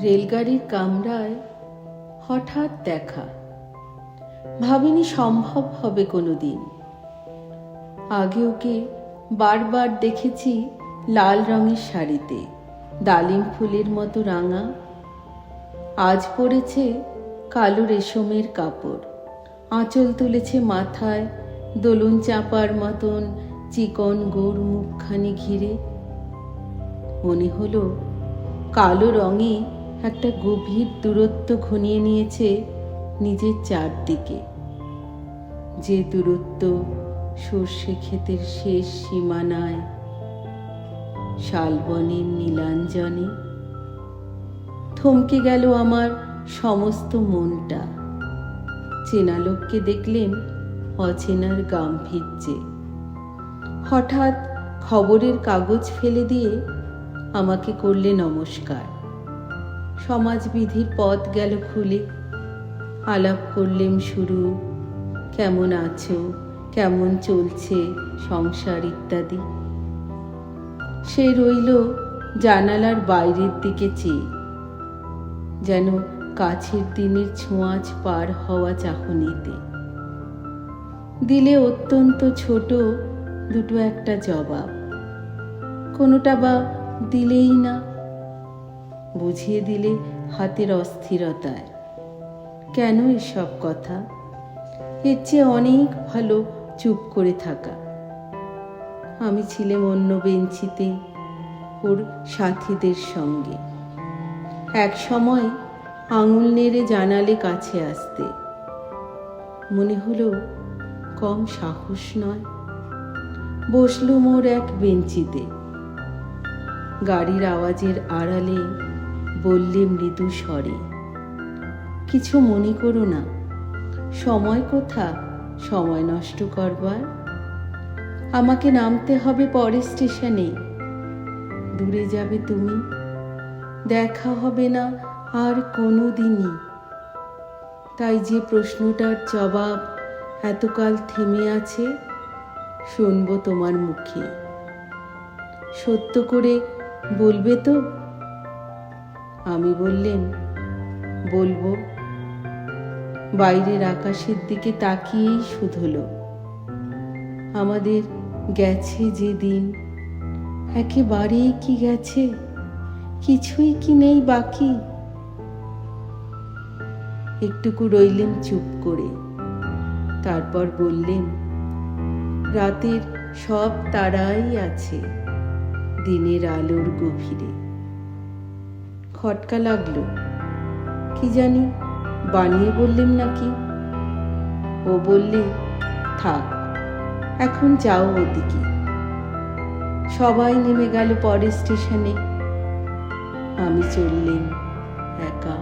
রেলগাড়ির কামরায় হঠাৎ দেখা, ভাবিনি সম্ভব হবে কোনোদিন। আগে ওকে বারবার দেখেছি লাল রঙের শাড়িতে, ডালিম ফুলের মতো রাঙা। আজ পরেছে কালো রেশমের কাপড়, আঁচল তুলেছে মাথায়, দোলন চাপার মতন চিকন গোর মুখখানি ঘিরে। মনে হলো কালো রঙে একটা গভীর দূরত্ব ঘনিয়ে নিয়েছে নিজের চারদিকে, যে দূরত্ব সর্ষে ক্ষেতের শেষ সীমানায়, শালবনের নীলাঞ্জনে। থমকে গেল আমার সমস্ত মনটা। চেনা লোককে দেখলেন অচেনার গাম্ভীর্যে। হঠাৎ খবরের কাগজ ফেলে দিয়ে আমাকে করলে নমস্কার। সমাজবিধির পথ গেল খুলে। আলাপ করলেম শুরু, কেমন আছো, কেমন চলছে সংসার ইত্যাদি। সে রইল জানালার বাইরের দিকে চেয়ে, যেন কাছের দিনের ছোঁয়াচ পার হওয়া চাহনিতে। দিলে অত্যন্ত ছোট দুটো একটা জবাব, কোনোটা বা দিলেই না, বুঝিয়ে দিলে হাতের অস্থিরতায়। কেন এসব কথা? এর চেয়ে অনেক ভালো চুপ করে থাকা। আমি ছিলাম অন্য বেঞ্চিতে ওর সাথীদের সঙ্গে। এক সময় আঙুল নেড়ে জানালে কাছে আসতে। মনে হলো কম সাহস নয়। বসলুম ওর এক বেঞ্চিতে। গাড়ির আওয়াজের আড়ালে বললে মৃদু স্বরে, কিছু মনে করো না, সময় কোথা সময় নষ্ট করবার। আমাকে নামতে হবে পরের স্টেশনে। দূরে যাবে তুমি, দেখা হবে না আর কোনো দিনই। তাই যে প্রশ্নটার জবাব এতকাল থেমে আছে, শুনবো তোমার মুখে। সত্য করে বলবে তো? আমি বললেন, বলবো। বাইরের আকাশের দিকে তাকিয়েই শুধলো, আমাদের গেছে যে দিন, একেবারেই কি গেছে, কিছুই কি নেই বাকি। একটুকু রইলেন চুপ করে, তারপর বললেন, রাতের সব তারাই আছে দিনের আলোর গভীরে। খটকা লাগলো, কি জানি বানিয়ে বললেন নাকি। ও বললে, থাক, এখন যাও ওদিকে। সবাই নেমে গেল পরের স্টেশনে। আমি চললেন একা।